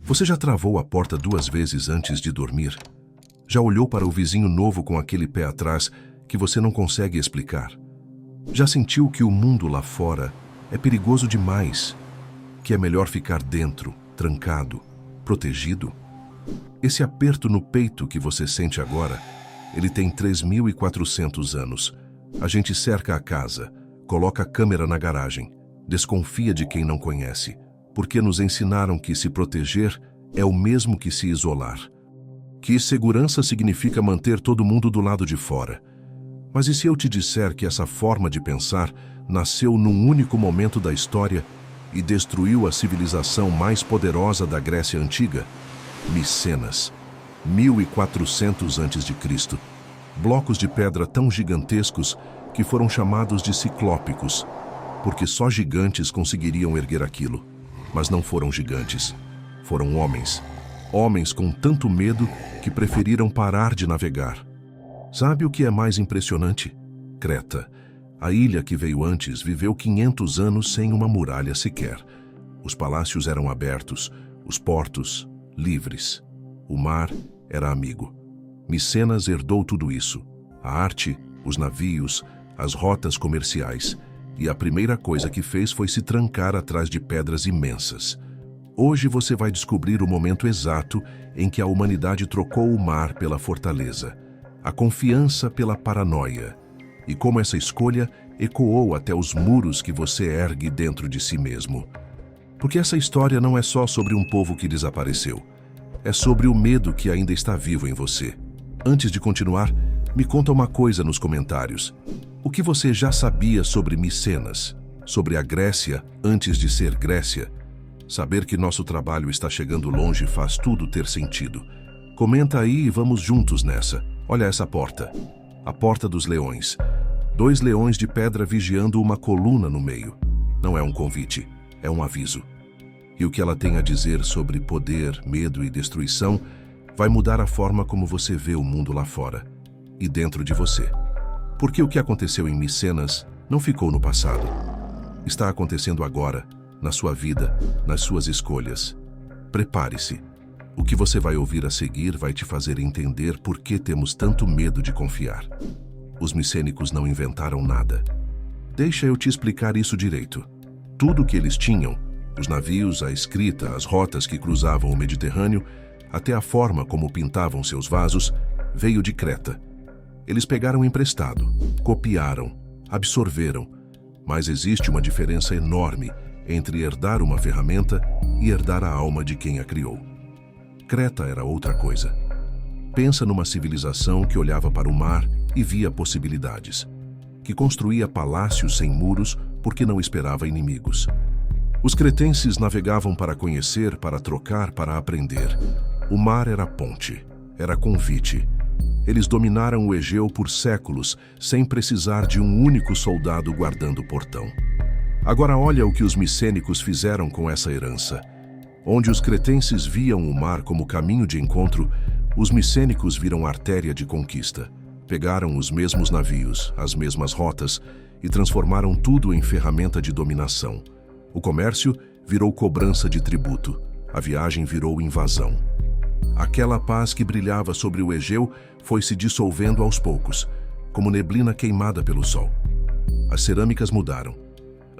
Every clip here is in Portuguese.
Você já travou a porta 2 vezes antes de dormir? Já olhou para o vizinho novo com aquele pé atrás que você não consegue explicar? Já sentiu que o mundo lá fora é perigoso demais? Que é melhor ficar dentro, trancado, protegido? Esse aperto no peito que você sente agora, ele tem 3.400 anos. A gente cerca a casa, coloca a câmera na garagem, desconfia de quem não conhece, porque nos ensinaram que se proteger é o mesmo que se isolar. Que segurança significa manter todo mundo do lado de fora. Mas e se eu te disser que essa forma de pensar nasceu num único momento da história e destruiu a civilização mais poderosa da Grécia Antiga? Micenas, 1400 a.C. Blocos de pedra tão gigantescos que foram chamados de ciclópicos, porque só gigantes conseguiriam erguer aquilo. Mas não foram gigantes, foram homens. Homens com tanto medo que preferiram parar de navegar. Sabe o que é mais impressionante? Creta, a ilha que veio antes, viveu 500 anos sem uma muralha sequer. Os palácios eram abertos, os portos livres. O mar era amigo. Micenas herdou tudo isso: a arte, os navios, as rotas comerciais. E a primeira coisa que fez foi se trancar atrás de pedras imensas. Hoje você vai descobrir o momento exato em que a humanidade trocou o mar pela fortaleza, a confiança pela paranoia, e como essa escolha ecoou até os muros que você ergue dentro de si mesmo. Porque essa história não é só sobre um povo que desapareceu, é sobre o medo que ainda está vivo em você. Antes de continuar, me conta uma coisa nos comentários. O que você já sabia sobre Micenas, sobre a Grécia antes de ser Grécia? Saber que nosso trabalho está chegando longe faz tudo ter sentido. Comenta aí e vamos juntos nessa. Olha essa porta. A Porta dos Leões. 2 leões de pedra vigiando uma coluna no meio. Não é um convite, é um aviso. E o que ela tem a dizer sobre poder, medo e destruição vai mudar a forma como você vê o mundo lá fora e dentro de você. Porque o que aconteceu em Micenas não ficou no passado. Está acontecendo agora, na sua vida, nas suas escolhas. Prepare-se. O que você vai ouvir a seguir vai te fazer entender por que temos tanto medo de confiar. Os micênicos não inventaram nada. Deixa eu te explicar isso direito. Tudo o que eles tinham, os navios, a escrita, as rotas que cruzavam o Mediterrâneo, até a forma como pintavam seus vasos, veio de Creta. Eles pegaram emprestado, copiaram, absorveram, mas existe uma diferença enorme entre herdar uma ferramenta e herdar a alma de quem a criou. Creta era outra coisa. Pensa numa civilização que olhava para o mar e via possibilidades, que construía palácios sem muros porque não esperava inimigos. Os cretenses navegavam para conhecer, para trocar, para aprender. O mar era ponte, era convite. Eles dominaram o Egeu por séculos, sem precisar de um único soldado guardando o portão. Agora olha o que os micênicos fizeram com essa herança. Onde os cretenses viam o mar como caminho de encontro, os micênicos viram artéria de conquista. Pegaram os mesmos navios, as mesmas rotas, e transformaram tudo em ferramenta de dominação. O comércio virou cobrança de tributo. A viagem virou invasão. Aquela paz que brilhava sobre o Egeu foi se dissolvendo aos poucos, como neblina queimada pelo sol. As cerâmicas mudaram.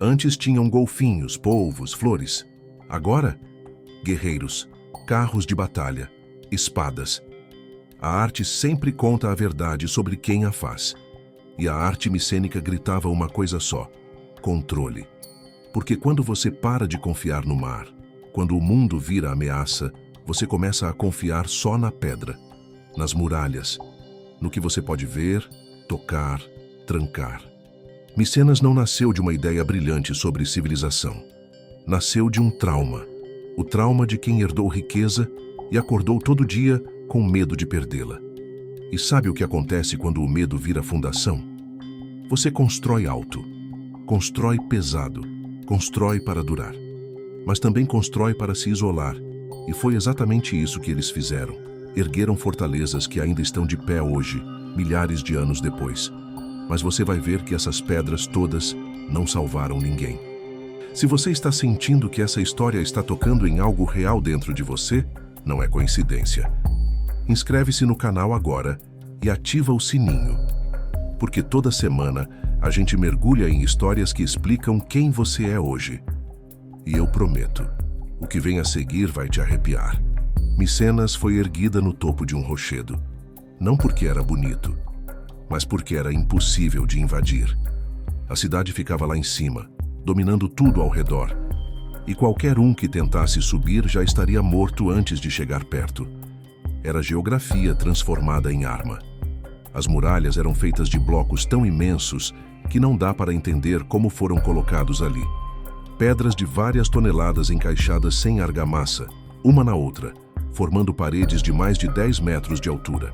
Antes tinham golfinhos, polvos, flores. Agora, guerreiros, carros de batalha, espadas. A arte sempre conta a verdade sobre quem a faz. E a arte micênica gritava uma coisa só: controle. Porque quando você para de confiar no mar, quando o mundo vira ameaça, você começa a confiar só na pedra, nas muralhas, no que você pode ver, tocar, trancar. Micenas não nasceu de uma ideia brilhante sobre civilização. Nasceu de um trauma. O trauma de quem herdou riqueza e acordou todo dia com medo de perdê-la. E sabe o que acontece quando o medo vira fundação? Você constrói alto, constrói pesado, constrói para durar, mas também constrói para se isolar. E foi exatamente isso que eles fizeram. Ergueram fortalezas que ainda estão de pé hoje, milhares de anos depois. Mas você vai ver que essas pedras todas não salvaram ninguém. Se você está sentindo que essa história está tocando em algo real dentro de você, não é coincidência. Inscreve-se no canal agora e ativa o sininho, porque toda semana a gente mergulha em histórias que explicam quem você é hoje. E eu prometo, o que vem a seguir vai te arrepiar. Micenas foi erguida no topo de um rochedo, não porque era bonito, mas porque era impossível de invadir. A cidade ficava lá em cima, dominando tudo ao redor, e qualquer um que tentasse subir já estaria morto antes de chegar perto. Era geografia transformada em arma. As muralhas eram feitas de blocos tão imensos que não dá para entender como foram colocados ali. Pedras de várias toneladas encaixadas sem argamassa, uma na outra, formando paredes de mais de 10 metros de altura.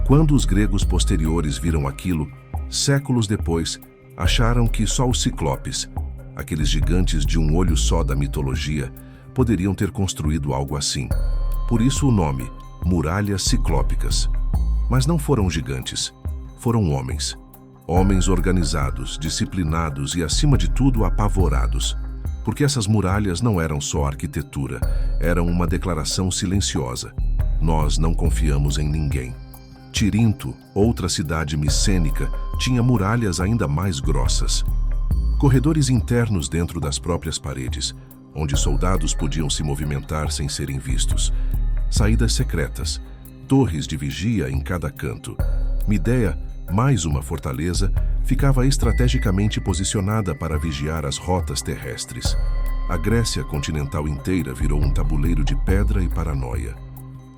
Quando os gregos posteriores viram aquilo, séculos depois, acharam que só os ciclopes, aqueles gigantes de um olho só da mitologia, poderiam ter construído algo assim. Por isso o nome, Muralhas Ciclópicas. Mas não foram gigantes, foram homens. Homens organizados, disciplinados e, acima de tudo, apavorados. Porque essas muralhas não eram só arquitetura, eram uma declaração silenciosa. Nós não confiamos em ninguém. Tirinto, outra cidade micênica, tinha muralhas ainda mais grossas. Corredores internos dentro das próprias paredes, onde soldados podiam se movimentar sem serem vistos. Saídas secretas, torres de vigia em cada canto. Mideia, mais uma fortaleza, ficava estrategicamente posicionada para vigiar as rotas terrestres. A Grécia continental inteira virou um tabuleiro de pedra e paranoia.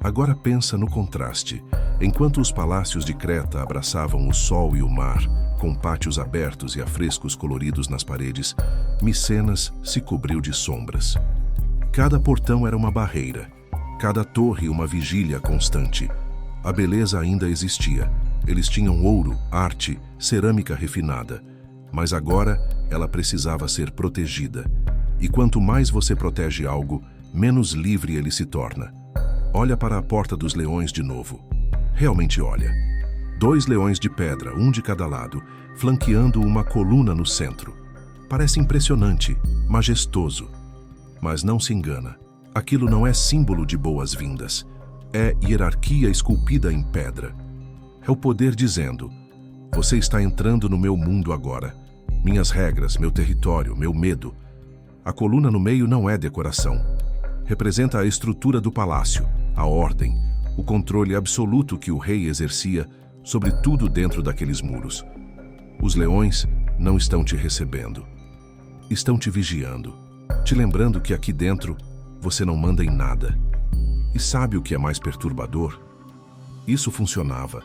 Agora pensa no contraste. Enquanto os palácios de Creta abraçavam o sol e o mar, com pátios abertos e afrescos coloridos nas paredes, Micenas se cobriu de sombras. Cada portão era uma barreira, cada torre uma vigília constante. A beleza ainda existia. Eles tinham ouro, arte, cerâmica refinada. Mas agora ela precisava ser protegida. E quanto mais você protege algo, menos livre ele se torna. Olha para a Porta dos Leões de novo. Realmente olha. 2 leões de pedra, um de cada lado, flanqueando uma coluna no centro. Parece impressionante, majestoso. Mas não se engana. Aquilo não é símbolo de boas-vindas. É hierarquia esculpida em pedra. É o poder dizendo: você está entrando no meu mundo agora. Minhas regras, meu território, meu medo. A coluna no meio não é decoração. Representa a estrutura do palácio, a ordem, o controle absoluto que o rei exercia sobre tudo dentro daqueles muros. Os leões não estão te recebendo. Estão te vigiando, te lembrando que aqui dentro você não manda em nada. E sabe o que é mais perturbador? Isso funcionava.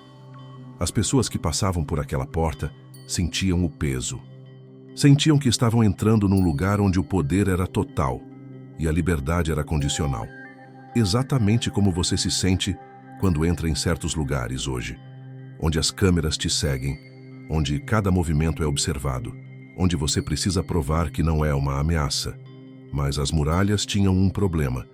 As pessoas que passavam por aquela porta sentiam o peso. Sentiam que estavam entrando num lugar onde o poder era total e a liberdade era condicional. Exatamente como você se sente quando entra em certos lugares hoje, onde as câmeras te seguem, onde cada movimento é observado, onde você precisa provar que não é uma ameaça. Mas as muralhas tinham um problema.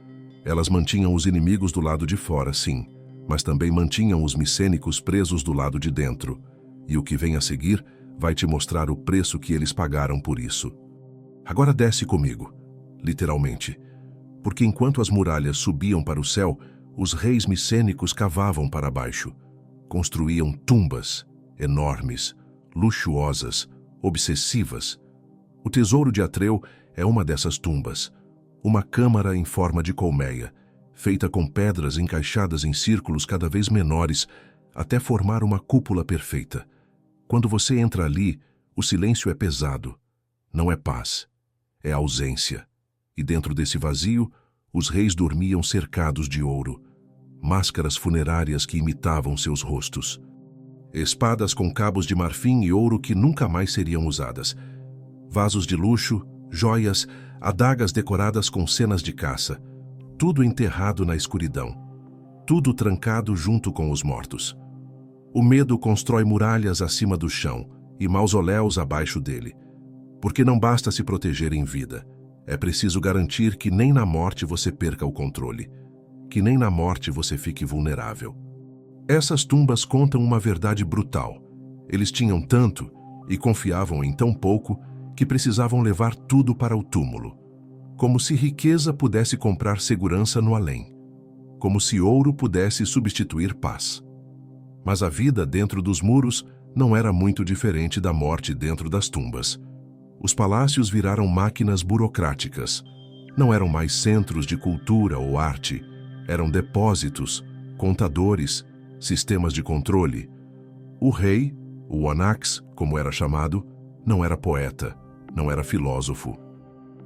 Elas mantinham os inimigos do lado de fora, sim, mas também mantinham os micênicos presos do lado de dentro. E o que vem a seguir vai te mostrar o preço que eles pagaram por isso. Agora desce comigo, literalmente, porque enquanto as muralhas subiam para o céu, os reis micênicos cavavam para baixo. Construíam tumbas enormes, luxuosas, obsessivas. O tesouro de Atreu é uma dessas tumbas, uma câmara em forma de colmeia, feita com pedras encaixadas em círculos cada vez menores, até formar uma cúpula perfeita. Quando você entra ali, o silêncio é pesado. Não é paz, é ausência. E dentro desse vazio, os reis dormiam cercados de ouro, máscaras funerárias que imitavam seus rostos, espadas com cabos de marfim e ouro que nunca mais seriam usadas, vasos de luxo, joias, adagas decoradas com cenas de caça, tudo enterrado na escuridão, tudo trancado junto com os mortos. O medo constrói muralhas acima do chão e mausoléus abaixo dele, porque não basta se proteger em vida. É preciso garantir que nem na morte você perca o controle, que nem na morte você fique vulnerável. Essas tumbas contam uma verdade brutal. Eles tinham tanto e confiavam em tão pouco que precisavam levar tudo para o túmulo, como se riqueza pudesse comprar segurança no além, como se ouro pudesse substituir paz. Mas a vida dentro dos muros não era muito diferente da morte dentro das tumbas. Os palácios viraram máquinas burocráticas. Não eram mais centros de cultura ou arte, eram depósitos, contadores, sistemas de controle. O rei, o Anax, como era chamado, não era poeta, não era filósofo.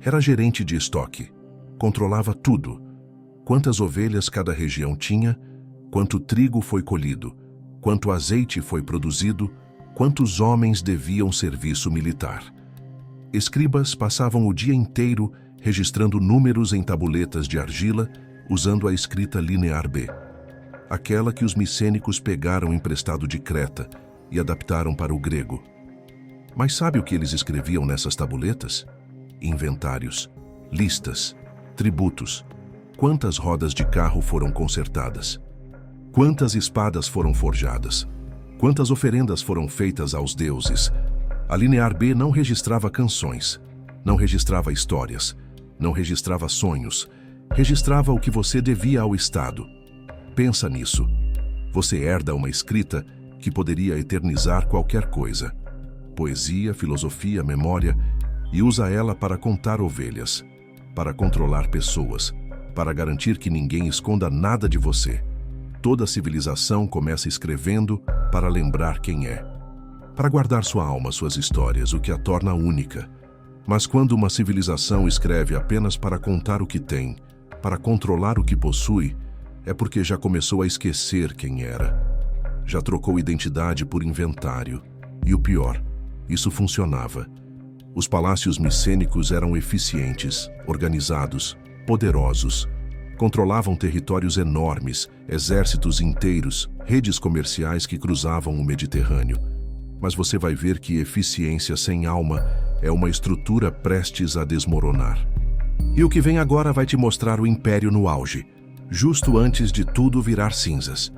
Era gerente de estoque. Controlava tudo. Quantas ovelhas cada região tinha, quanto trigo foi colhido, quanto azeite foi produzido, quantos homens deviam serviço militar. Escribas passavam o dia inteiro registrando números em tabuletas de argila, usando a escrita linear B, aquela que os micênicos pegaram emprestado de Creta e adaptaram para o grego. Mas sabe o que eles escreviam nessas tabuletas? Inventários, listas, tributos. Quantas rodas de carro foram consertadas? Quantas espadas foram forjadas? Quantas oferendas foram feitas aos deuses? A linear B não registrava canções, não registrava histórias, não registrava sonhos, registrava o que você devia ao Estado. Pensa nisso. Você herda uma escrita que poderia eternizar qualquer coisa. Poesia, filosofia, memória, e usa ela para contar ovelhas, para controlar pessoas, para garantir que ninguém esconda nada de você. Toda civilização começa escrevendo para lembrar quem é, para guardar sua alma, suas histórias, o que a torna única. Mas quando uma civilização escreve apenas para contar o que tem, para controlar o que possui, é porque já começou a esquecer quem era. Já trocou identidade por inventário. E o pior, isso funcionava. Os palácios micênicos eram eficientes, organizados, poderosos. Controlavam territórios enormes, exércitos inteiros, redes comerciais que cruzavam o Mediterrâneo. Mas você vai ver que eficiência sem alma é uma estrutura prestes a desmoronar. E o que vem agora vai te mostrar o império no auge, justo antes de tudo virar cinzas.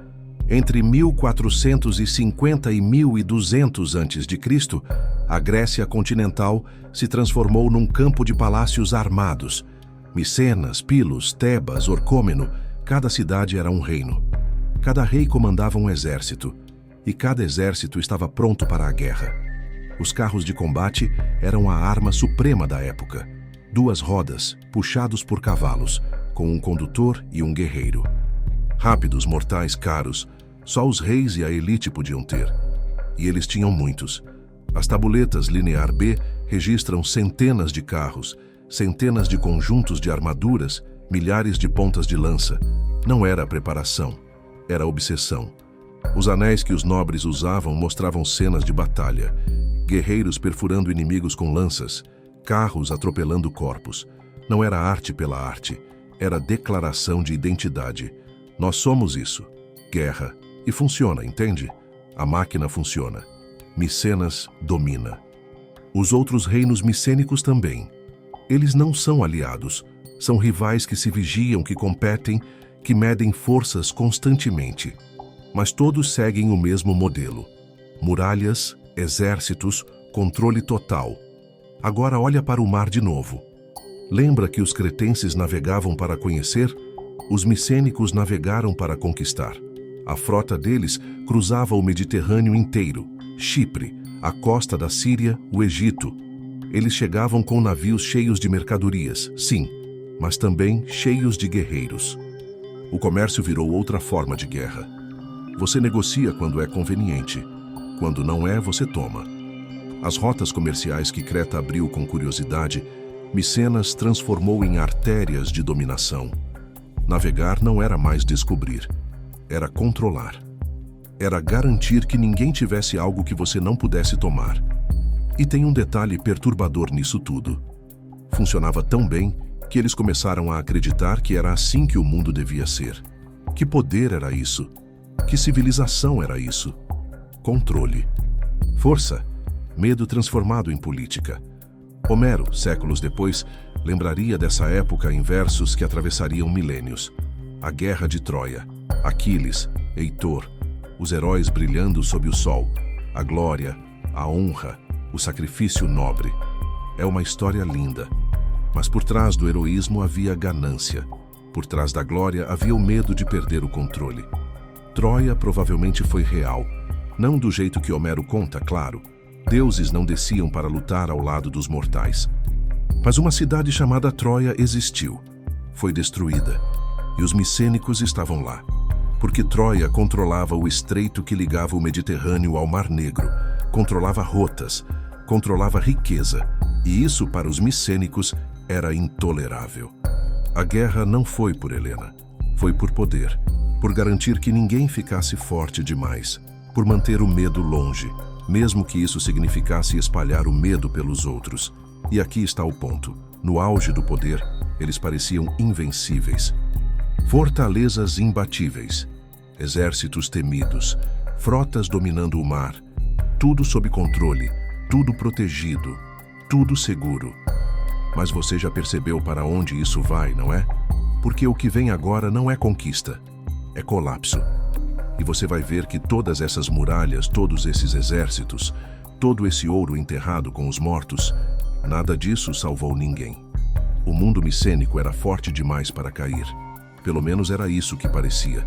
Entre 1450 e 1200 a.C., a Grécia continental se transformou num campo de palácios armados. Micenas, Pilos, Tebas, Orcômeno, cada cidade era um reino. Cada rei comandava um exército, e cada exército estava pronto para a guerra. Os carros de combate eram a arma suprema da época. 2 rodas, puxados por cavalos, com um condutor e um guerreiro. Rápidos, mortais, caros, só os reis e a elite podiam ter. E eles tinham muitos. As tabuletas linear B registram centenas de carros, centenas de conjuntos de armaduras, milhares de pontas de lança. Não era preparação, era obsessão. Os anéis que os nobres usavam mostravam cenas de batalha. Guerreiros perfurando inimigos com lanças, carros atropelando corpos. Não era arte pela arte, era declaração de identidade. Nós somos isso. Guerra. E funciona, entende? A máquina funciona. Micenas domina. Os outros reinos micênicos também. Eles não são aliados, são rivais que se vigiam, que competem, que medem forças constantemente. Mas todos seguem o mesmo modelo. Muralhas, exércitos, controle total. Agora olha para o mar de novo. Lembra que os cretenses navegavam para conhecer? Os micênicos navegaram para conquistar. A frota deles cruzava o Mediterrâneo inteiro, Chipre, a costa da Síria, o Egito. Eles chegavam com navios cheios de mercadorias, sim, mas também cheios de guerreiros. O comércio virou outra forma de guerra. Você negocia quando é conveniente. Quando não é, você toma. As rotas comerciais que Creta abriu com curiosidade, Micenas transformou em artérias de dominação. Navegar não era mais descobrir, era controlar. Era garantir que ninguém tivesse algo que você não pudesse tomar. E tem um detalhe perturbador nisso tudo. Funcionava tão bem que eles começaram a acreditar que era assim que o mundo devia ser. Que poder era isso? Que civilização era isso? Controle. Força. Medo transformado em política. Homero, séculos depois, lembraria dessa época em versos que atravessariam milênios. A guerra de Troia, Aquiles, Heitor, os heróis brilhando sob o sol, a glória, a honra, o sacrifício nobre. É uma história linda. Mas por trás do heroísmo havia ganância. Por trás da glória havia o medo de perder o controle. Troia provavelmente foi real. Não do jeito que Homero conta, claro. Deuses não desciam para lutar ao lado dos mortais. Mas uma cidade chamada Troia existiu. Foi destruída. E os micênicos estavam lá. Porque Troia controlava o estreito que ligava o Mediterrâneo ao Mar Negro. Controlava rotas. Controlava riqueza. E isso, para os micênicos, era intolerável. A guerra não foi por Helena. Foi por poder. Por garantir que ninguém ficasse forte demais. Por manter o medo longe. Mesmo que isso significasse espalhar o medo pelos outros. E aqui está o ponto. No auge do poder, eles pareciam invencíveis. Fortalezas imbatíveis. Exércitos temidos. Frotas dominando o mar. Tudo sob controle. Tudo protegido. Tudo seguro. Mas você já percebeu para onde isso vai, não é? Porque o que vem agora não é conquista. É colapso. E você vai ver que todas essas muralhas, todos esses exércitos, todo esse ouro enterrado com os mortos, nada disso salvou ninguém. O mundo micênico era forte demais para cair. Pelo menos era isso que parecia.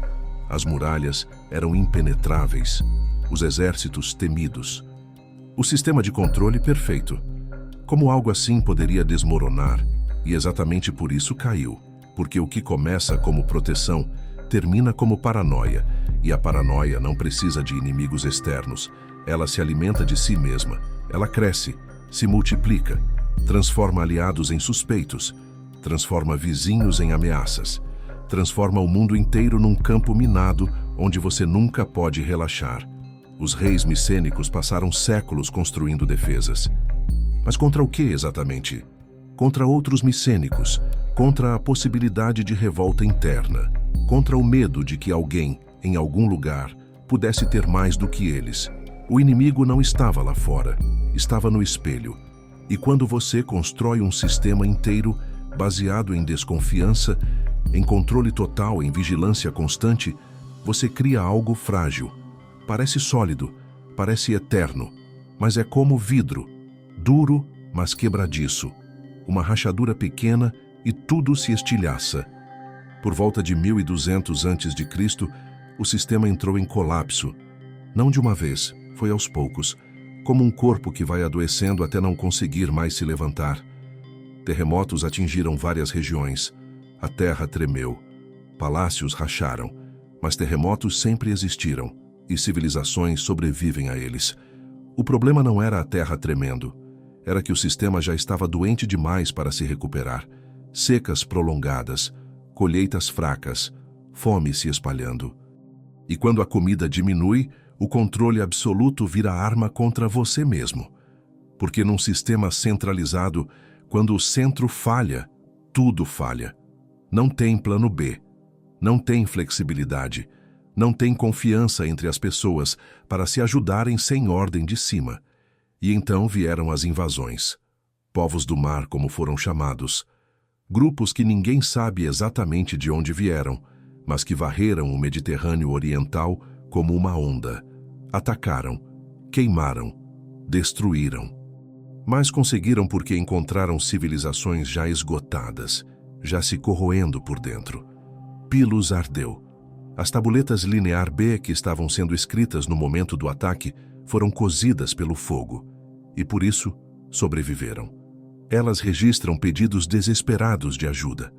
As muralhas eram impenetráveis. Os exércitos temidos. O sistema de controle perfeito. Como algo assim poderia desmoronar? E exatamente por isso caiu. Porque o que começa como proteção termina como paranoia. E a paranoia não precisa de inimigos externos. Ela se alimenta de si mesma. Ela cresce, se multiplica, transforma aliados em suspeitos, transforma vizinhos em ameaças, transforma o mundo inteiro num campo minado onde você nunca pode relaxar. Os reis micênicos passaram séculos construindo defesas. Mas contra o que exatamente? Contra outros micênicos, contra a possibilidade de revolta interna, contra o medo de que alguém, em algum lugar, pudesse ter mais do que eles. O inimigo não estava lá fora, estava no espelho. E quando você constrói um sistema inteiro baseado em desconfiança, em controle total, em vigilância constante, você cria algo frágil. Parece sólido, parece eterno, mas é como vidro, duro, mas quebradiço. Uma rachadura pequena e tudo se estilhaça. Por volta de 1200 a.C., o sistema entrou em colapso. Não de uma vez, foi aos poucos, como um corpo que vai adoecendo até não conseguir mais se levantar. Terremotos atingiram várias regiões. A terra tremeu. Palácios racharam. Mas terremotos sempre existiram, e civilizações sobrevivem a eles. O problema não era a terra tremendo. Era que o sistema já estava doente demais para se recuperar. Secas prolongadas, colheitas fracas, fome se espalhando. E quando a comida diminui, o controle absoluto vira arma contra você mesmo. Porque num sistema centralizado, quando o centro falha, tudo falha. Não tem plano B, não tem flexibilidade, não tem confiança entre as pessoas para se ajudarem sem ordem de cima. E então vieram as invasões. Povos do mar, como foram chamados. Grupos que ninguém sabe exatamente de onde vieram, mas que varreram o Mediterrâneo Oriental como uma onda. Atacaram, queimaram, destruíram. Mas conseguiram porque encontraram civilizações já esgotadas, já se corroendo por dentro. Pilos ardeu. As tabuletas linear B que estavam sendo escritas no momento do ataque foram cozidas pelo fogo, e por isso sobreviveram. Elas registram pedidos desesperados de ajuda,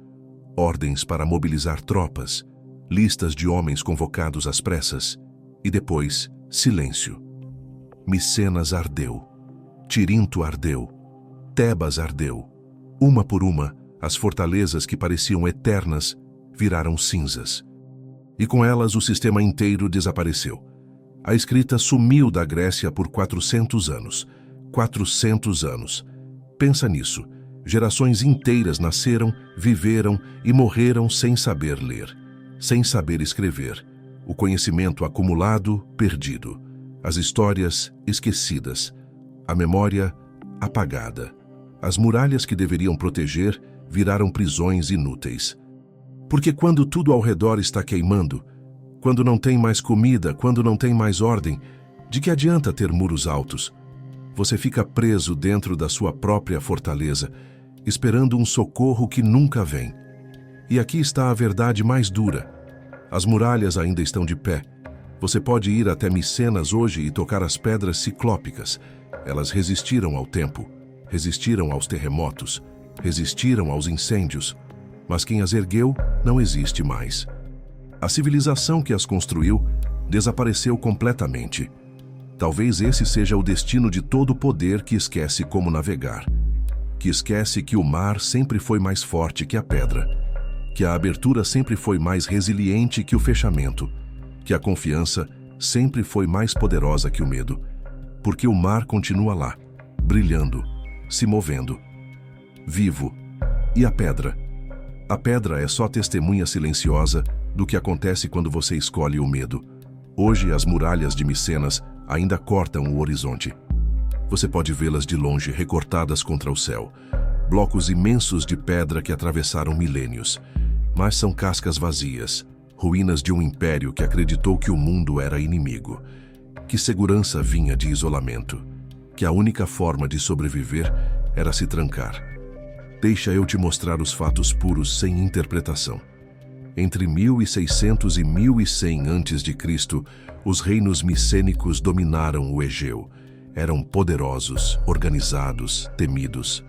ordens para mobilizar tropas, listas de homens convocados às pressas, e depois, silêncio. Micenas ardeu, Tirinto ardeu, Tebas ardeu. Uma por uma, as fortalezas que pareciam eternas viraram cinzas. E com elas o sistema inteiro desapareceu. A escrita sumiu da Grécia por 400 anos. 400 anos. Pensa nisso. Gerações inteiras nasceram, viveram e morreram sem saber ler, sem saber escrever. O conhecimento acumulado, perdido. As histórias esquecidas. A memória apagada. As muralhas que deveriam proteger viraram prisões inúteis. Porque quando tudo ao redor está queimando, quando não tem mais comida, quando não tem mais ordem, de que adianta ter muros altos? Você fica preso dentro da sua própria fortaleza, esperando um socorro que nunca vem. E aqui está a verdade mais dura. As muralhas ainda estão de pé. Você pode ir até Micenas hoje e tocar as pedras ciclópicas. Elas resistiram ao tempo, resistiram aos terremotos, resistiram aos incêndios. Mas quem as ergueu não existe mais. A civilização que as construiu desapareceu completamente. Talvez esse seja o destino de todo poder que esquece como navegar, que esquece que o mar sempre foi mais forte que a pedra, que a abertura sempre foi mais resiliente que o fechamento, que a confiança sempre foi mais poderosa que o medo, porque o mar continua lá, brilhando, se movendo, vivo. E a pedra? A pedra é só testemunha silenciosa do que acontece quando você escolhe o medo. Hoje, as muralhas de Micenas ainda cortam o horizonte. Você pode vê-las de longe, recortadas contra o céu. Blocos imensos de pedra que atravessaram milênios. Mas são cascas vazias, ruínas de um império que acreditou que o mundo era inimigo, que segurança vinha de isolamento, que a única forma de sobreviver era se trancar. Deixa eu te mostrar os fatos puros sem interpretação. Entre 1600 e 1100 a.C., os reinos micênicos dominaram o Egeu. Eram poderosos, organizados, temidos.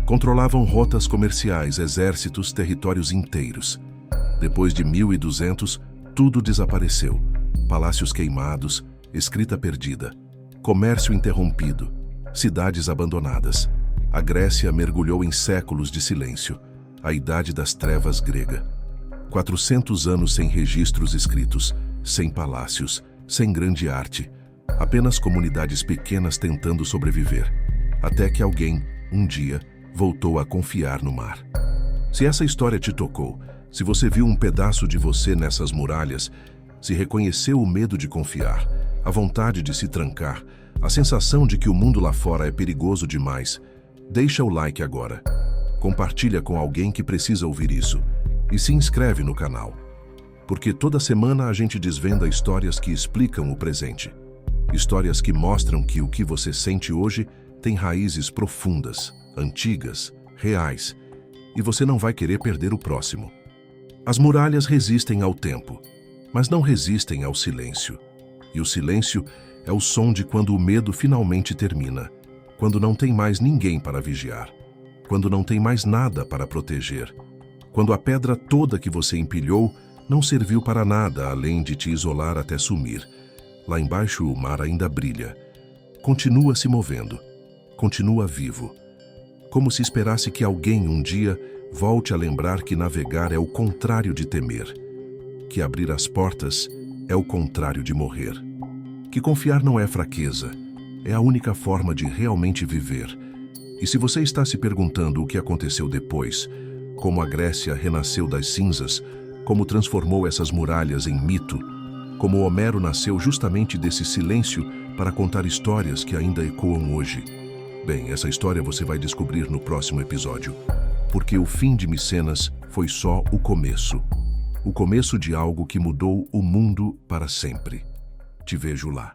Controlavam rotas comerciais, exércitos, territórios inteiros. Depois de 1200, tudo desapareceu. Palácios queimados, escrita perdida, comércio interrompido, cidades abandonadas. A Grécia mergulhou em séculos de silêncio, a Idade das Trevas grega. 400 anos sem registros escritos, sem palácios, sem grande arte, apenas comunidades pequenas tentando sobreviver, até que alguém, um dia, voltou a confiar no mar. Se essa história te tocou, se você viu um pedaço de você nessas muralhas, se reconheceu o medo de confiar, a vontade de se trancar, a sensação de que o mundo lá fora é perigoso demais, deixa o like agora. Compartilha com alguém que precisa ouvir isso. E se inscreve no canal, porque toda semana a gente desvenda histórias que explicam o presente. Histórias que mostram que o que você sente hoje tem raízes profundas, antigas, reais, e você não vai querer perder o próximo. As muralhas resistem ao tempo, mas não resistem ao silêncio. E o silêncio é o som de quando o medo finalmente termina, quando não tem mais ninguém para vigiar, quando não tem mais nada para proteger. Quando a pedra toda que você empilhou não serviu para nada além de te isolar até sumir. Lá embaixo o mar ainda brilha. Continua se movendo. Continua vivo. Como se esperasse que alguém um dia volte a lembrar que navegar é o contrário de temer. Que abrir as portas é o contrário de morrer. Que confiar não é fraqueza. É a única forma de realmente viver. E se você está se perguntando o que aconteceu depois, como a Grécia renasceu das cinzas, como transformou essas muralhas em mito, como Homero nasceu justamente desse silêncio para contar histórias que ainda ecoam hoje. Bem, essa história você vai descobrir no próximo episódio, porque o fim de Micenas foi só o começo de algo que mudou o mundo para sempre. Te vejo lá.